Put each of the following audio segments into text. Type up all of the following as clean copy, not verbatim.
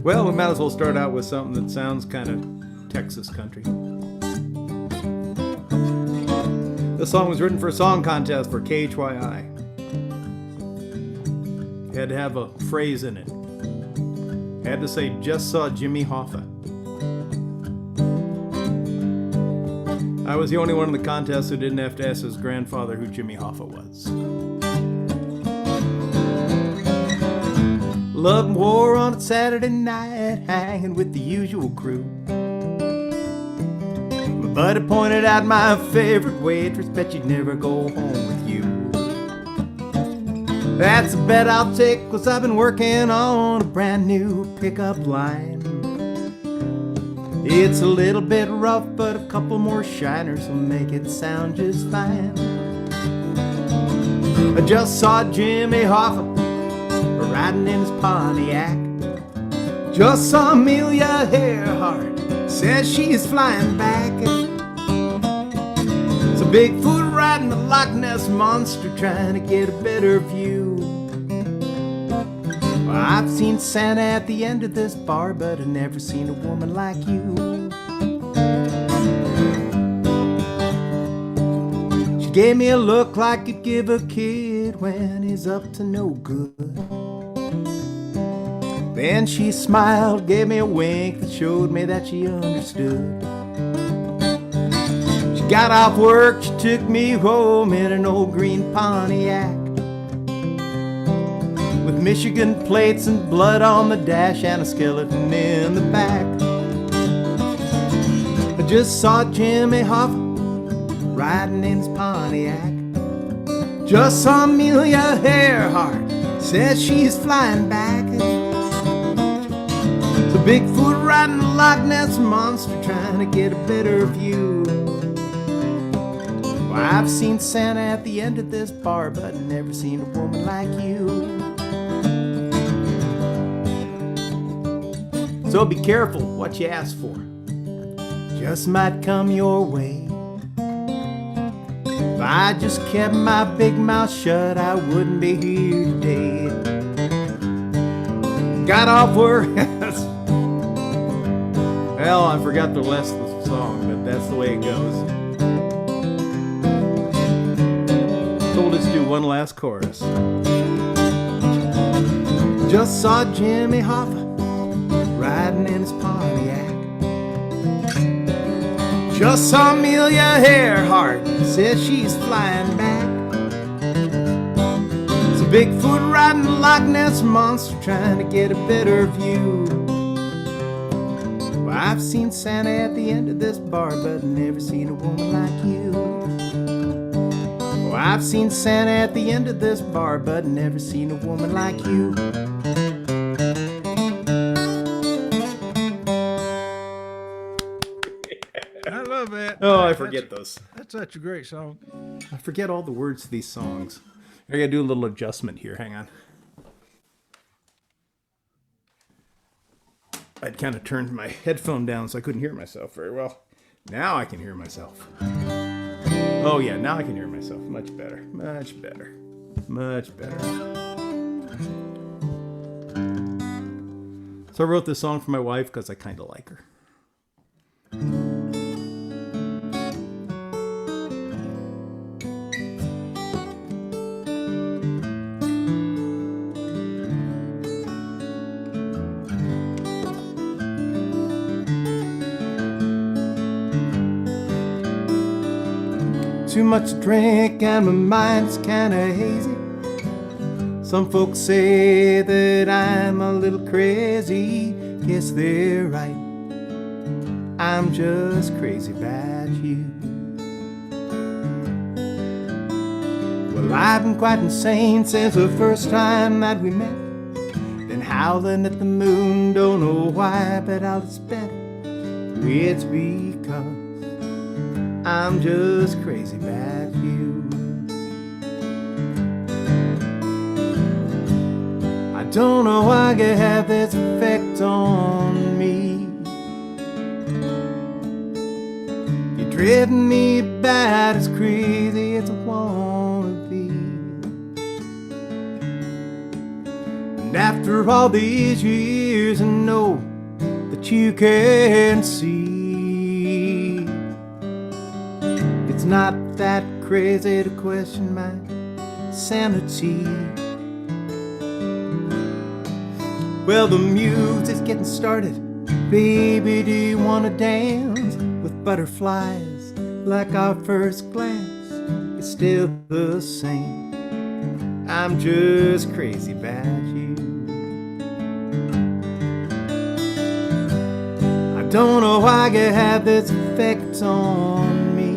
Well, we might as well start out with something that sounds kind of Texas country. This song was written for a song contest for KHYI. It had to have a phrase in it. It had to say, "Just saw Jimmy Hoffa." I was the only one in the contest who didn't have to ask his grandfather who Jimmy Hoffa was. Love and war on a Saturday night, hanging with the usual crew. My buddy pointed out my favorite waitress, bet you'd never go home with you. That's a bet I'll take, 'cause I've been working on a brand new pickup line. It's a little bit rough, but a couple more shiners will make it sound just fine. I just saw Jimmy Hoffa riding in his Pontiac. Just saw Amelia Earhart, says she's flying back. So Bigfoot riding the Loch Ness Monster, trying to get a better view. Well, I've seen Santa at the end of this bar, but I've never seen a woman like you. She gave me a look like you'd give a kid when he's up to no good. Then she smiled, gave me a wink that showed me that she understood. She got off work, she took me home in an old green Pontiac, with Michigan plates and blood on the dash and a skeleton in the back. I just saw Jimmy Hoffa riding in his Pontiac. Just saw Amelia Earhart, says she's flying back. So Bigfoot riding the Loch Ness Monster, trying to get a better view. Well, I've seen Santa at the end of this bar, but I've never seen a woman like you. So be careful what you ask for. Just might come your way. If I just kept my big mouth shut, I wouldn't be here today. Got off work. Well, I forgot the rest of the song, but that's the way it goes. So we'll just do one last chorus. Just saw Jimmy Hoffa riding in his Pontiac. Just saw Amelia Earhart, says she's flying back. So Bigfoot riding the Loch Ness Monster, trying to get a better view. Well, I've seen Santa at the end of this bar, but I've never seen a woman like you. Well, I've seen Santa at the end of this bar, but I've never seen a woman like you. I love that. Oh, I forget those. That's such a great song. I forget all the words to these songs. I gotta do a little adjustment here. Hang on. I'd kind of turned my headphone down so I couldn't hear myself very well. Now I can hear myself. Oh yeah, now I can hear myself. Much better. Much better. Much better. So I wrote this song for my wife because I kind of like her. Too much drink and my mind's kinda hazy. Some folks say that I'm a little crazy. Guess they're right. I'm just crazy about you. Well, I've been quite insane since the first time that we met. Been howling at the moon, don't know why, but I'll bet it's because I'm just crazy about you. I don't know why you have this effect on me. You're driving me about as crazy as I wanna be. And after all these years, I know that you can see it's not that crazy to question my sanity. Well, the music's getting started. Baby, do you want to dance with butterflies like our first glance? It's still the same. I'm just crazy about you. I don't know why you have this effect on me.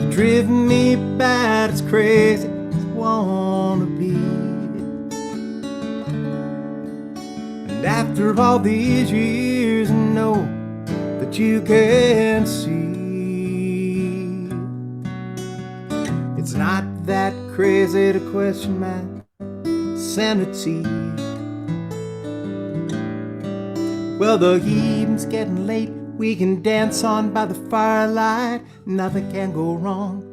You've driven me bad, it's crazy as I wanna be. And after all these years, I know that you can see it's not that crazy to question my sanity. Well, the evening's getting late. We can dance on by the firelight. Nothing can go wrong,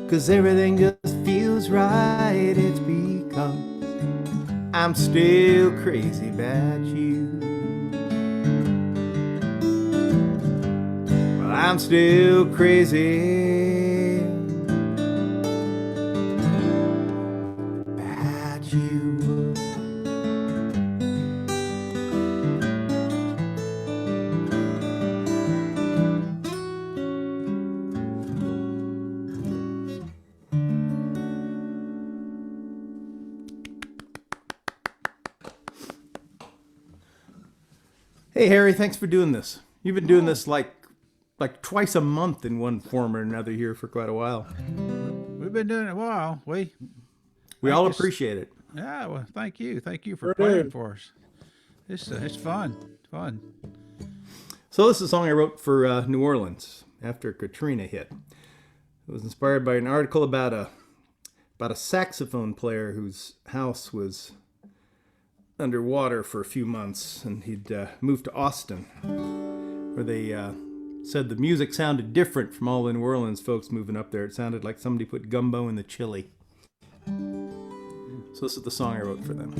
'cause everything just feels right. It's because I'm still crazy about you. Well, I'm still crazy about you. Hey Harry, thanks for doing this. You've been doing this like twice a month in one form or another here for quite a while. We've been doing it a while. We all appreciate it. Yeah, well, thank you. Thank you for playing for us. It's fun. Fun. So this is a song I wrote for New Orleans after Katrina hit. It was inspired by an article about a saxophone player whose house was underwater for a few months, and he'd moved to Austin, where they said the music sounded different from all the New Orleans folks moving up there. It sounded like somebody put gumbo in the chili. So this is the song I wrote for them.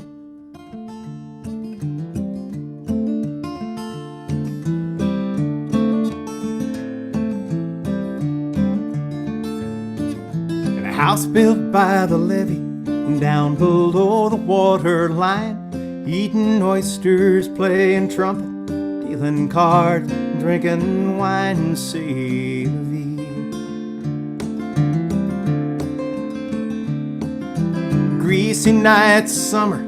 In a house built by the levee, down below the water line, eating oysters, playing trumpet, dealing cards, drinking wine, c'est la vie. Greasy nights, summer,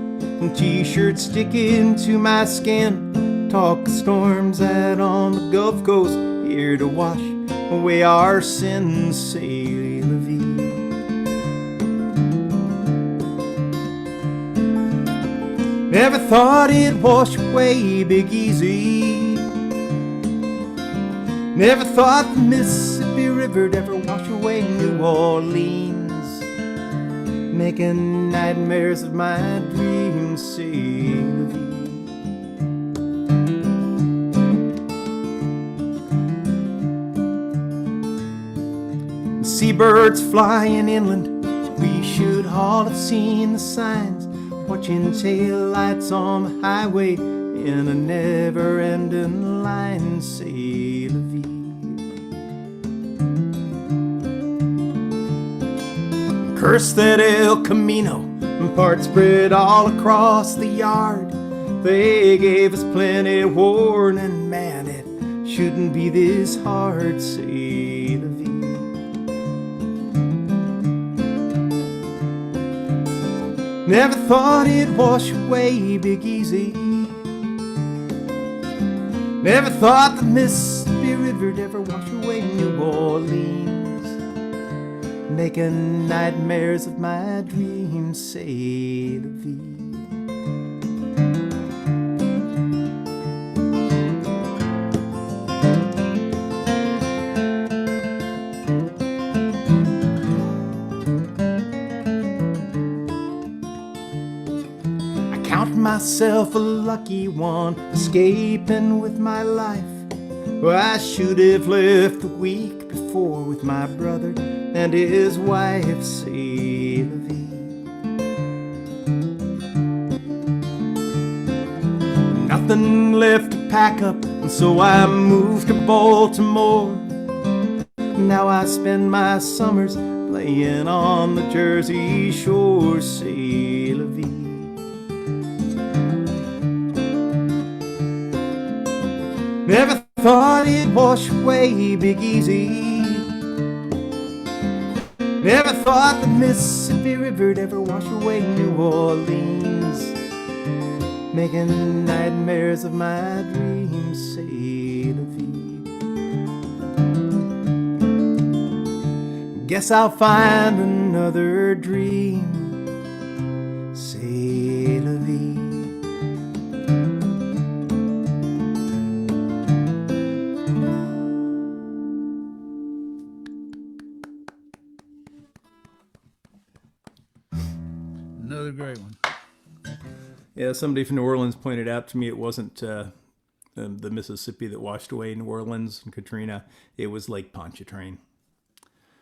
and t-shirts sticking to my skin. Talk storms out on the Gulf Coast, here to wash away our sins, c'est la vie. Never thought it'd wash away Big Easy. Never thought the Mississippi River'd ever wash away New Orleans, making nightmares of my dreams, c'est la vie. Seabirds flying inland, we should all have seen the signs, watching taillights on the highway in a never-ending line, c'est la vie. Curse that El Camino, parts spread all across the yard. They gave us plenty of warning, man, it shouldn't be this hard, c'est la vie. Never thought it'd wash away Big Easy. Never thought the Mississippi River'd ever wash away New Orleans, making nightmares of my dreams, c'est la vie. Myself a lucky one, escaping with my life. Well, I should have left the week before with my brother and his wife, c'est la vie. nothing left to pack up, and so I moved to Baltimore. Now I spend my summers playing on the Jersey Shore. C'est la vie. Never thought it'd wash away Big Easy. Never thought the Mississippi River'd ever wash away New Orleans, making nightmares of my dreams. C'est la vie. Guess I'll find another dream. C'est la vie. Another great one. Yeah, somebody from New Orleans pointed out to me it wasn't the Mississippi that washed away New Orleans and Katrina. It was Lake Pontchartrain.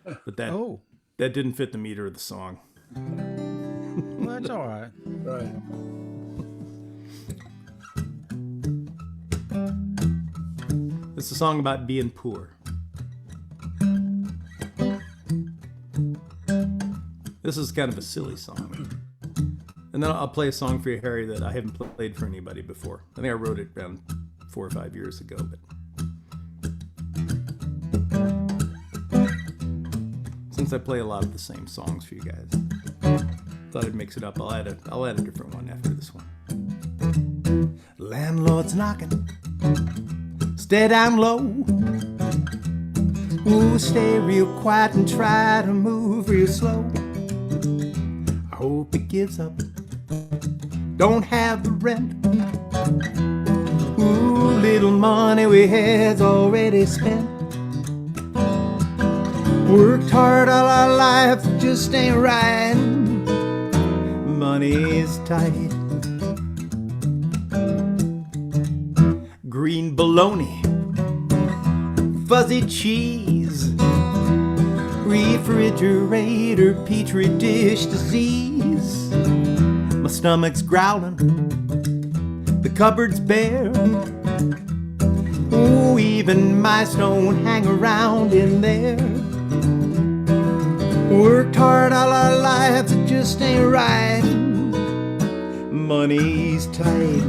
But that didn't fit the meter of the song. Well, that's all right. Right. It's a song about being poor. This is kind of a silly song. And then I'll play a song for you, Harry, that I haven't played for anybody before. I think I wrote it around 4 or 5 years ago. But since I play a lot of the same songs for you guys, thought I'd mix it up. I'll add a different one after this one. Landlord's knocking. Stay down low. Ooh, stay real quiet and try to move real slow. I hope it gives up. Don't have the rent. Ooh, little money we had's already spent. Worked hard all our lives, it just ain't right. Money's tight. Green bologna, fuzzy cheese, refrigerator, petri dish disease. My stomach's growling, the cupboard's bare. Oh, even mice don't hang around in there. Worked hard all our lives, it just ain't right. Money's tight.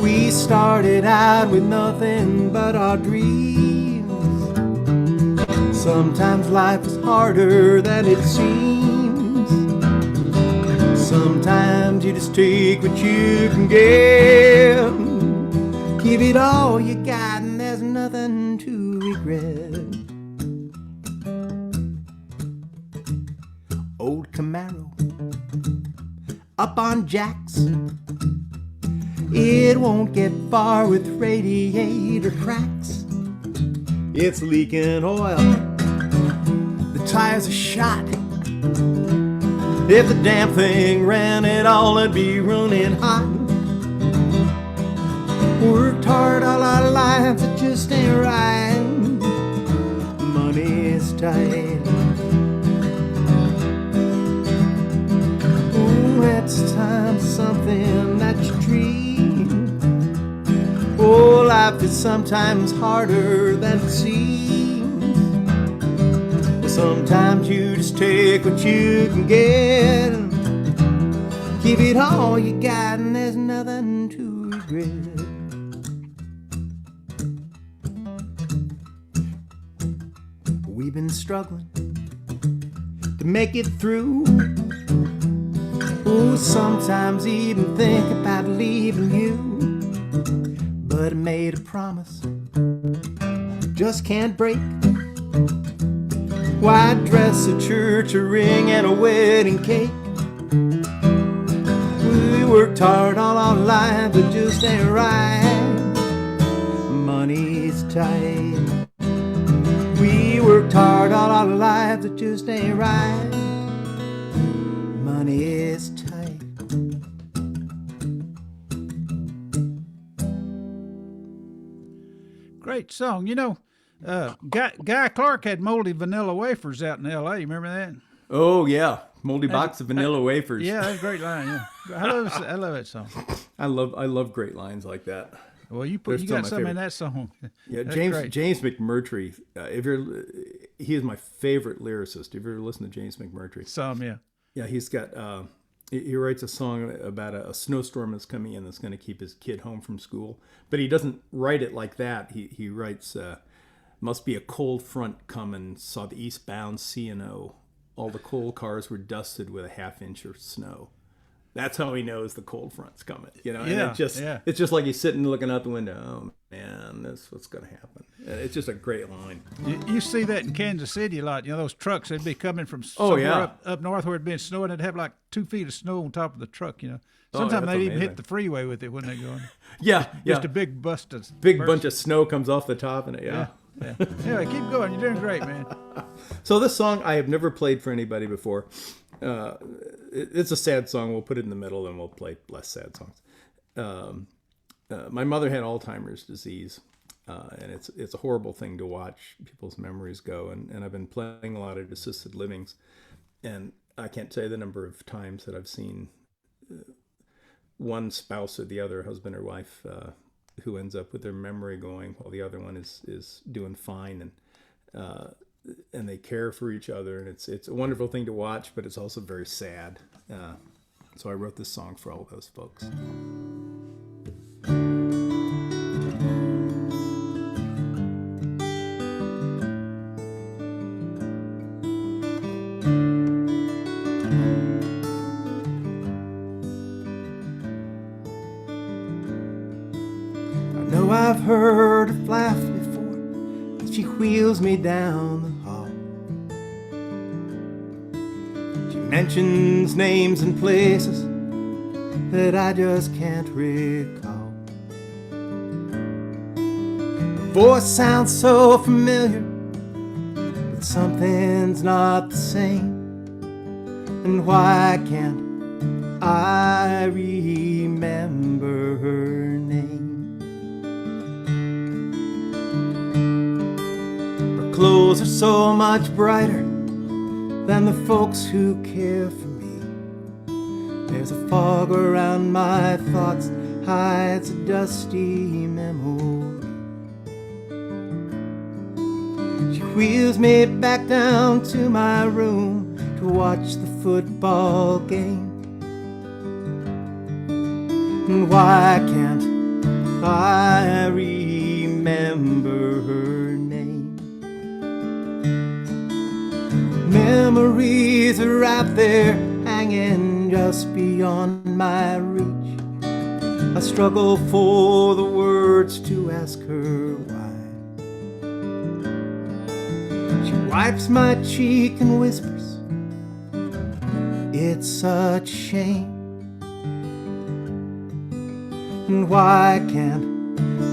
We started out with nothing but our dreams. Sometimes life is harder than it seems. Sometimes you just take what you can get. Give it all you got and there's nothing to regret. Old Camaro up on jacks. It won't get far with radiator cracks. It's leaking oil. The tires are shot. If the damn thing ran at all, it'd be running hot. Worked hard all our lives, it just ain't right. Money's tight. Ooh, it's time for something that you dream. Oh, life is sometimes harder than it seems. Well, sometimes you just take what you can get. Give it all you got and there's nothing to regret. We've been struggling to make it through. Oh, sometimes even think about leaving you. But I made a promise, just can't break. White dress, a church, a ring, and a wedding cake. We worked hard all our lives, it just ain't right. Money's tight. We worked hard all our lives, it just ain't right. Money is tight. Great song. You know, Guy Clark had moldy vanilla wafers out in L.A. You remember that? Oh, yeah. Moldy box of vanilla wafers. Yeah, that's a great line. Yeah, I love that song. I love great lines like that. Well, you They're got still my something in favorite. that song. Yeah, That's James great. James McMurtry. He is my favorite lyricist. Have you ever listened to James McMurtry? Some, yeah. Yeah, he's got. He writes a song about a snowstorm that's coming in that's going to keep his kid home from school. But he doesn't write it like that. He writes, "Must be a cold front coming. Saw the eastbound C&O. All the coal cars were dusted with a half-inch of snow." That's how he knows the cold front's coming. And it's just like he's sitting looking out the window. Oh man, that's what's going to happen. It's just a great line. You see that in Kansas City a lot. Those trucks, they'd be coming from somewhere up north where it'd been snowing. They'd have like 2 feet of snow on top of the truck. Sometimes they'd even hit the freeway with it when they're going. Yeah. Just a big bunch of snow comes off the top and yeah. Anyway, keep going. You're doing great, man. So this song I have never played for anybody before. It's a sad song. We'll put it in the middle and we'll play less sad songs. My mother had Alzheimer's disease, and it's a horrible thing to watch people's memories go. And I've been playing a lot of assisted livings, and I can't tell you the number of times that I've seen one spouse or the other, husband or wife, who ends up with their memory going while the other one is doing fine, and they care for each other, and it's a wonderful thing to watch, but it's also very sad. So I wrote this song for all those folks. I know I've heard her laugh before as she wheels me down the hall. She mentions names and places that I just can't recall. Her voice sounds so familiar, but something's not the same. And why can't I remember her name? Her clothes are so much brighter than the folks who care for me. There's a fog around my thoughts, hides a dusty memory. She wheels me back down to my room to watch the football game. And why can't I remember her name? Memories are out there hanging just beyond my reach. I struggle for the words to ask her why. She wipes my cheek and whispers, "It's such a shame." And why can't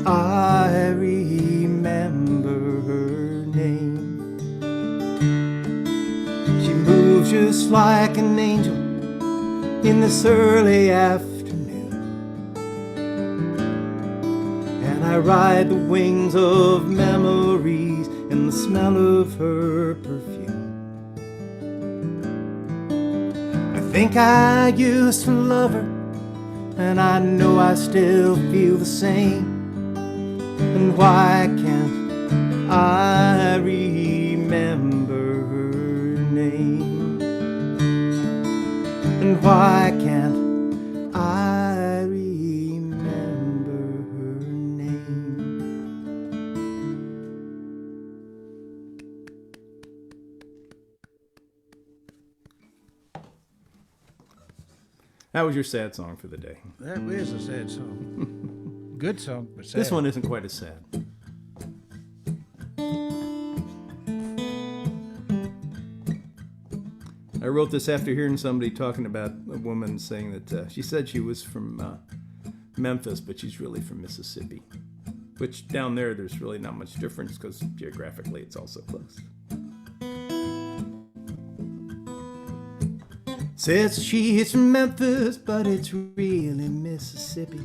I remember her name? She moves just like an angel in this early afternoon, and I ride the wings of memories in the smell of her perfume. I think I used to love her, and I know I still feel the same. And why can't I remember her name? And why can't I remember her name? That was your sad song for the day. That is a sad song. Good song, but sad. This one isn't quite as sad. I wrote this after hearing somebody talking about a woman saying that she said she was from Memphis, but she's really from Mississippi. Which down there's really not much difference because geographically it's all so close. Says she's from Memphis, but it's really Mississippi.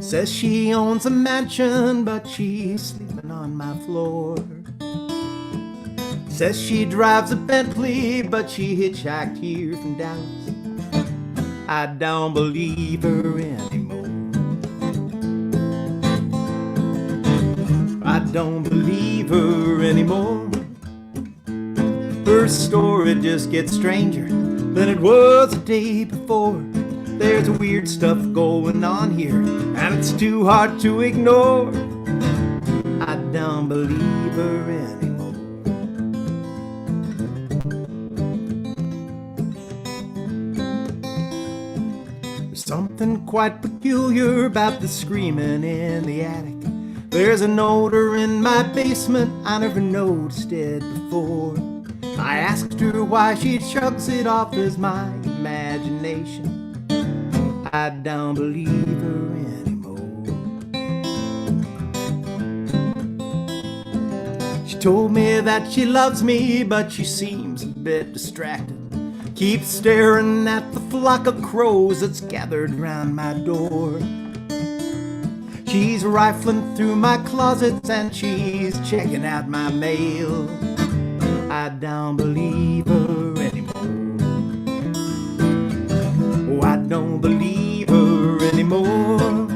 Says she owns a mansion, but she's sleeping on my floor. Says she drives a Bentley, but she hitchhiked here from Dallas. I don't believe her anymore. I don't believe her anymore. Her story just gets stranger than it was the day before. There's weird stuff going on here, and it's too hard to ignore. I don't believe her anymore. There's something quite peculiar about the screaming in the attic. There's an odor in my basement, I never noticed it before. I asked her why, she shrugs it off as my imagination. I don't believe her anymore. She told me that she loves me, but she seems a bit distracted. Keeps staring at the flock of crows that's gathered round my door. She's rifling through my closets and she's checking out my mail. I don't believe her anymore. Oh, I don't believe her anymore.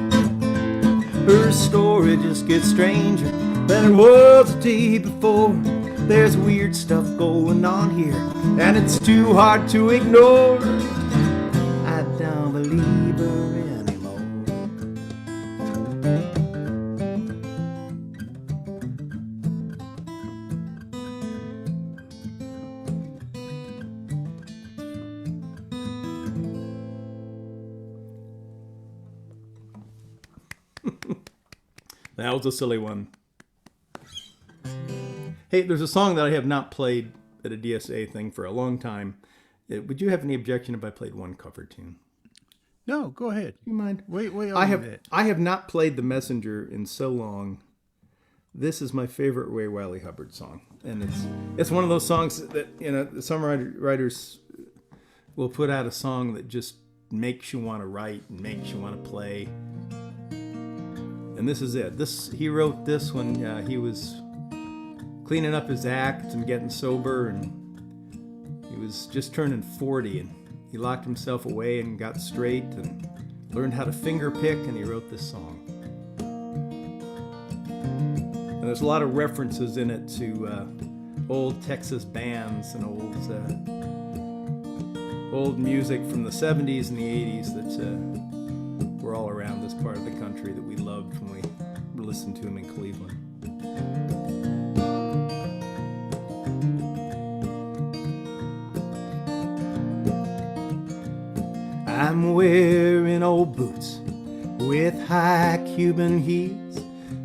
Her story just gets stranger than it was the day before. There's weird stuff going on here, and it's too hard to ignore. I don't believe her anymore. That was a silly one. Hey, there's a song that I have not played at a DSA thing for a long time. Would you have any objection if I played one cover tune? No, go ahead. You mind? Wait, I have not played The Messenger in so long. This is my favorite Ray Wiley Hubbard song, and it's one of those songs that, you know, some writers will put out a song that just makes you want to write and makes you want to play. And this is it. He wrote this when he was cleaning up his act and getting sober, and he was just turning 40, and he locked himself away and got straight and learned how to finger pick, and he wrote this song. And there's a lot of references in it to old Texas bands and old music from the 70s and the 80s that were all around this part of the country that we loved when we listened to them in Cleveland. I'm wearing old boots with high Cuban heels.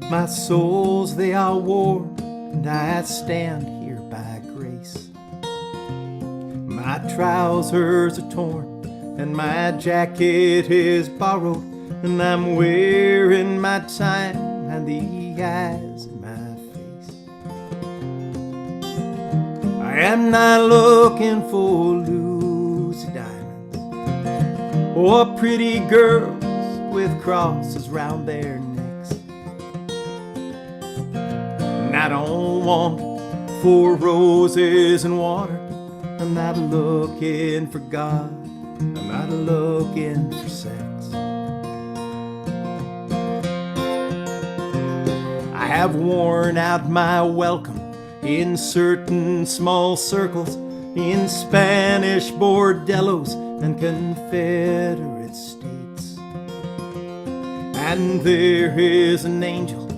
My soles, they are worn, and I stand here by grace. My trousers are torn, and my jacket is borrowed, and I'm wearing my time and the eyes in my face. I am not looking for loose diamonds or pretty girls with crosses round their necks. And I don't want 4 roses and water. I'm not looking for God. I'm not looking for sex. I have worn out my welcome in certain small circles, in Spanish bordellos and Confederate states. And there is an angel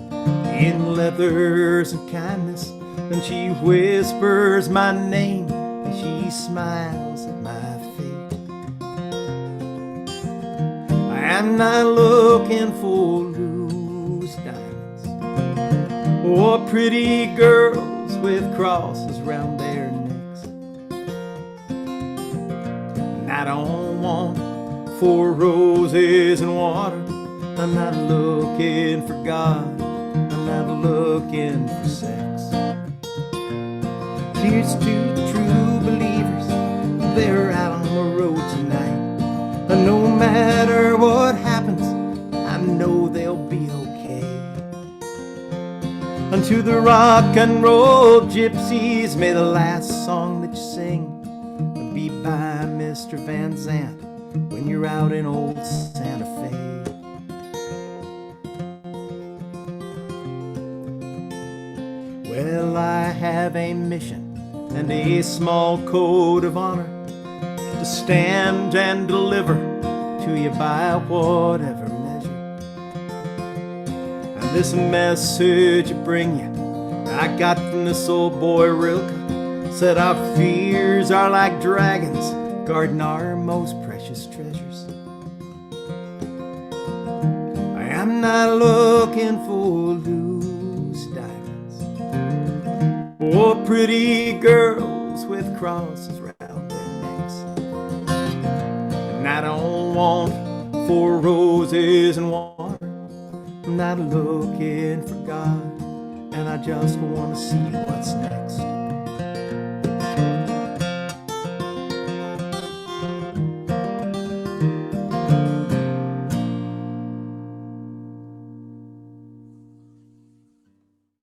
in leathers and kindness, and she whispers my name and she smiles at my fate. I am not looking for loose diamonds or pretty girls with crosses round their necks. And I don't want 4 roses and water. I'm not looking for God. I'm not looking for sex. Here's to the true believers. They're out on the road tonight. And no matter what happens, I know they'll be okay. And to the rock and roll gypsies, may the last song that you sing be by Mr. Van Zandt when you're out in old Santa Fe. Well, I have a mission and a small code of honor to stand and deliver to you by whatever measure. And this message I bring you, I got from this old boy Rilke, said our fears are like dragons guarding our most precious treasures. I am not looking for loose diamonds or pretty girls with crosses round their necks. And I don't want 4 roses and water. I'm not looking for God, and I just want to see what's next.